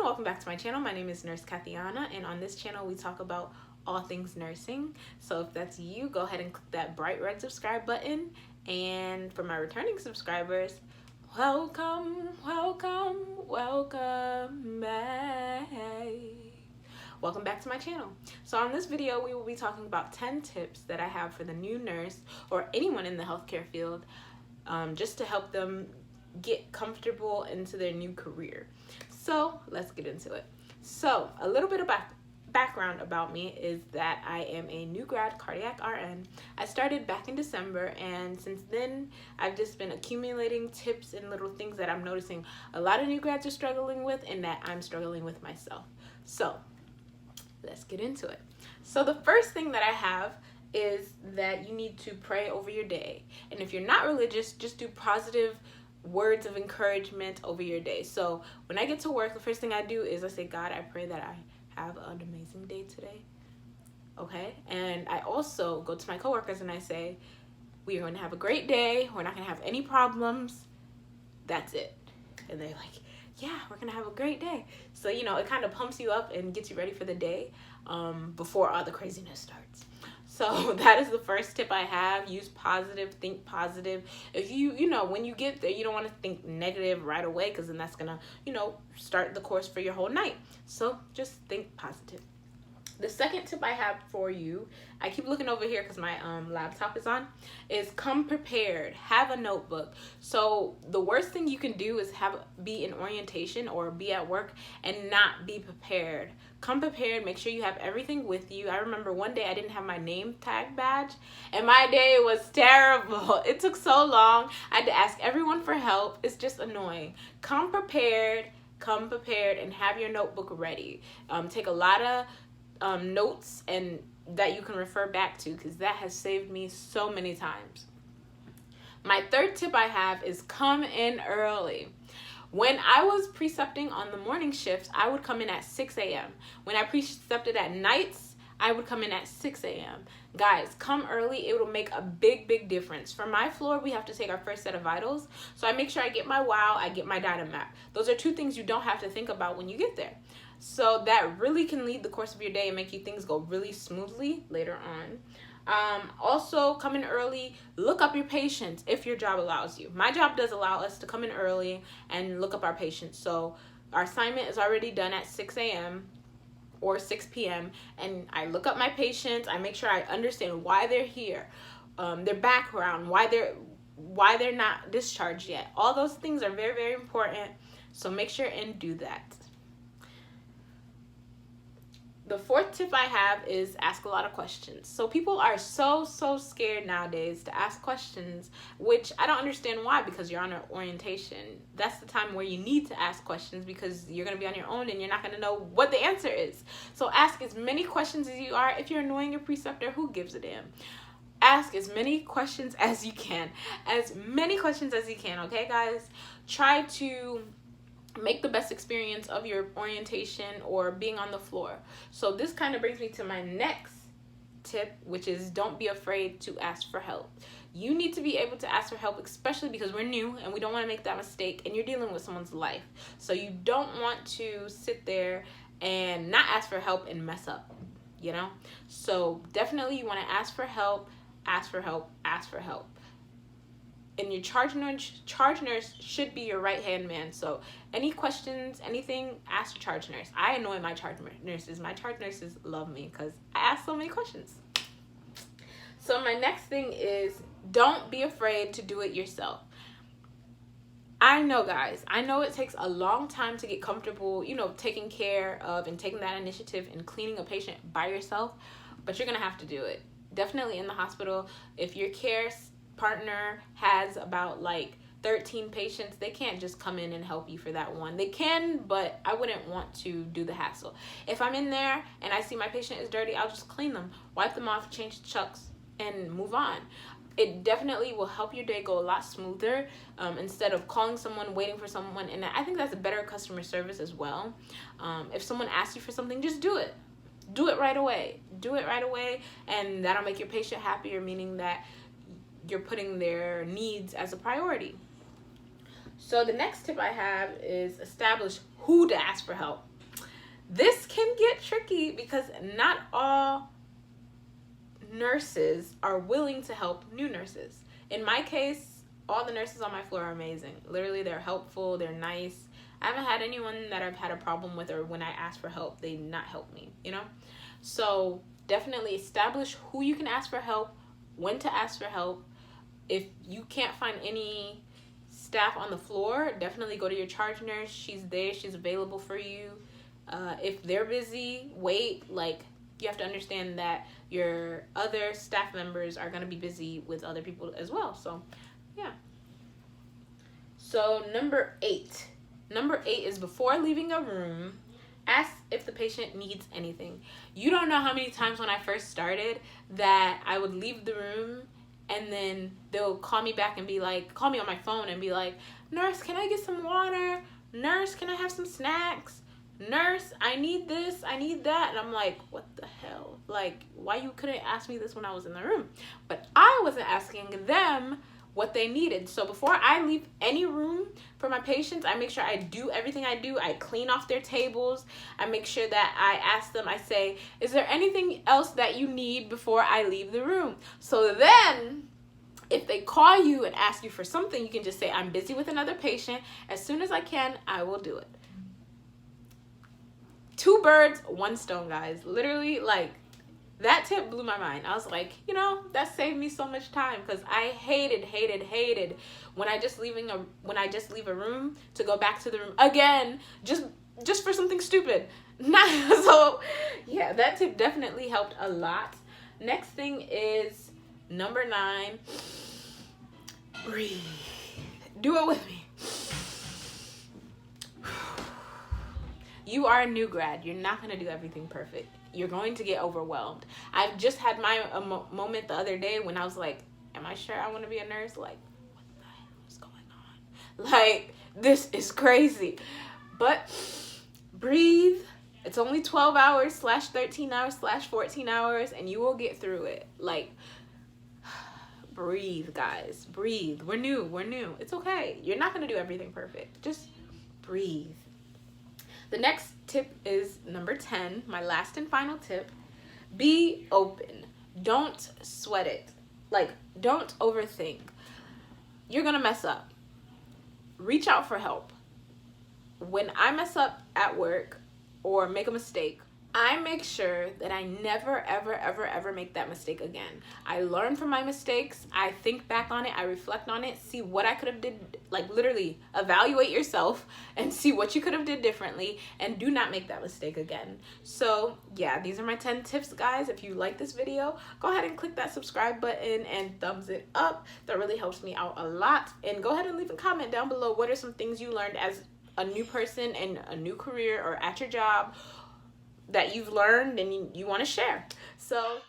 welcome back to my channel. My name is Nurse Kathiana, and on this channel we talk about all things nursing. So if that's you, go ahead and click that bright red subscribe button. And for my returning subscribers, welcome, welcome, welcome back. Welcome back to my channel. So on this video, we will be talking about 10 tips that I have for the new nurse or anyone in the healthcare field, just to help them get comfortable into their new career. So let's get into it. So a little bit about background about me is that I am a new grad cardiac RN. I started back in December, and since then I've just been accumulating tips and little things that I'm noticing a lot of new grads are struggling with and that I'm struggling with myself. So let's get into it. So the first thing that I have is that you need to pray over your day. And if you're not religious, just do positive words of encouragement over your day. So when I get to work, the first thing I do is I say, God, I pray that I have an amazing day today. Okay? And I also go to my coworkers and I say, we are going to have a great day. We're not going to have any problems. That's it. And they're like, yeah, we're going to have a great day. So, you know, it kind of pumps you up and gets you ready for the day before all the craziness starts. So that is the first tip I have. Use positive, think positive. If you know, when you get there, you don't want to think negative right away, because then that's going to, you know, start the course for your whole night. So just think positive. The second tip I have for you, I keep looking over here because my laptop is on, is come prepared. Have a notebook. So the worst thing you can do is be in orientation or be at work and not be prepared. Come prepared. Make sure you have everything with you. I remember one day I didn't have my name tag badge, and my day was terrible. It took so long. I had to ask everyone for help. It's just annoying. Come prepared, and have your notebook ready. Take a lot of notes and that you can refer back to, because that has saved me so many times. My third tip I have is come in early. When I was precepting on the morning shifts, I would come in at 6 a.m. When I precepted at nights, I would come in at 6 a.m. Guys, come early. It will make a big difference. For my floor, we have to take our first set of vitals. So I make sure I get my WOW, I get my Dynamap. Those are two things you don't have to think about when you get there. So that really can lead the course of your day and make things go really smoothly later on. Also, come in early. Look up your patients if your job allows you. My job does allow us to come in early and look up our patients. So our assignment is already done at 6 a.m. or 6 p.m. and I look up my patients. I make sure I understand why they're here, their background, why they're not discharged yet. All those things are very important. So make sure and do that. The fourth tip I have is ask a lot of questions. So people are so scared nowadays to ask questions, which I don't understand why, because you're on an orientation. That's the time where you need to ask questions, because you're going to be on your own and you're not going to know what the answer is. So ask as many questions as you are. If you're annoying your preceptor, who gives a damn? Ask as many questions as you can. Okay, guys? Try to make the best experience of your orientation or being on the floor. So this kind of brings me to my next tip, which is don't be afraid to ask for help. You need to be able to ask for help, especially because we're new and we don't want to make that mistake, and you're dealing with someone's life. So you don't want to sit there and not ask for help and mess up, you know? So definitely you want to ask for help. And your charge nurse should be your right-hand man. So any questions, anything, ask your charge nurse. I annoy my charge nurses. My charge nurses love me because I ask so many questions. So my next thing is don't be afraid to do it yourself. I know, guys, I know it takes a long time to get comfortable, you know, taking care of and taking that initiative and cleaning a patient by yourself, but you're going to have to do it. Definitely in the hospital, if your care partner has about like 13 patients, they can't just come in and help you for that one. They can, but I wouldn't want to do the hassle. If I'm in there and I see my patient is dirty, I'll just clean them, wipe them off, change the chucks, and move on. It definitely will help your day go a lot smoother, instead of calling someone, waiting for someone. And I think that's a better customer service as well. If someone asks you for something, just do it. Do it right away. And that'll make your patient happier, meaning that you're putting their needs as a priority. So the next tip I have is establish who to ask for help. This can get tricky because not all nurses are willing to help new nurses. In my case, all the nurses on my floor are amazing. Literally, they're helpful, they're nice. I haven't had anyone that I've had a problem with, or when I ask for help, they not help me, you know? So definitely establish who you can ask for help, when to ask for help. If you can't find any staff on the floor, definitely go to your charge nurse. She's there, she's available for you. If they're busy, wait. Like, you have to understand that your other staff members are going to be busy with other people as well. So yeah. So number 8 is, before leaving a room, ask if the patient needs anything. You don't know how many times when I first started that I would leave the room and then they'll call me back and be like, call me on my phone and be like, nurse, can I get some water? Nurse, can I have some snacks? Nurse, I need this, I need that. And I'm like, what the hell? Like, why you couldn't ask me this when I was in the room? But I wasn't asking them what they needed. So before I leave any room for my patients, I make sure I do everything I do. I clean off their tables. I make sure that I ask them, I say, is there anything else that you need before I leave the room? So then, if they call you and ask you for something, you can just say, I'm busy with another patient. As soon as I can, I will do it. 2 birds, 1 stone, guys. Literally, like, that tip blew my mind. I was like, you know, that saved me so much time, because I hated when I just leave a room to go back to the room again just for something stupid. So yeah, that tip definitely helped a lot. Next thing is number 9. Breathe. Do it with me. You are a new grad. You're not going to do everything perfect. You're going to get overwhelmed. I've just had my moment the other day when I was like, am I sure I want to be a nurse? Like, what the hell is going on? Like, this is crazy. But breathe. It's only 12 hours / 13 hours / 14 hours, and you will get through it. Like, breathe, guys. Breathe. We're new. It's okay. You're not going to do everything perfect. Just breathe. The next tip is number 10, my last and final tip. Be open. Don't sweat it. Like, don't overthink. You're going to mess up. Reach out for help. When I mess up at work or make a mistake, I make sure that I never, ever make that mistake again. I learn from my mistakes. I think back on it. I reflect on it. See what I could have did. Like, literally evaluate yourself and see what you could have did differently, and do not make that mistake again. So yeah, these are my 10 tips, guys. If you like this video, go ahead and click that subscribe button and thumbs it up. That really helps me out a lot. And go ahead and leave a comment down below. What are some things you learned as a new person in a new career or at your job that you've learned and you want to share? So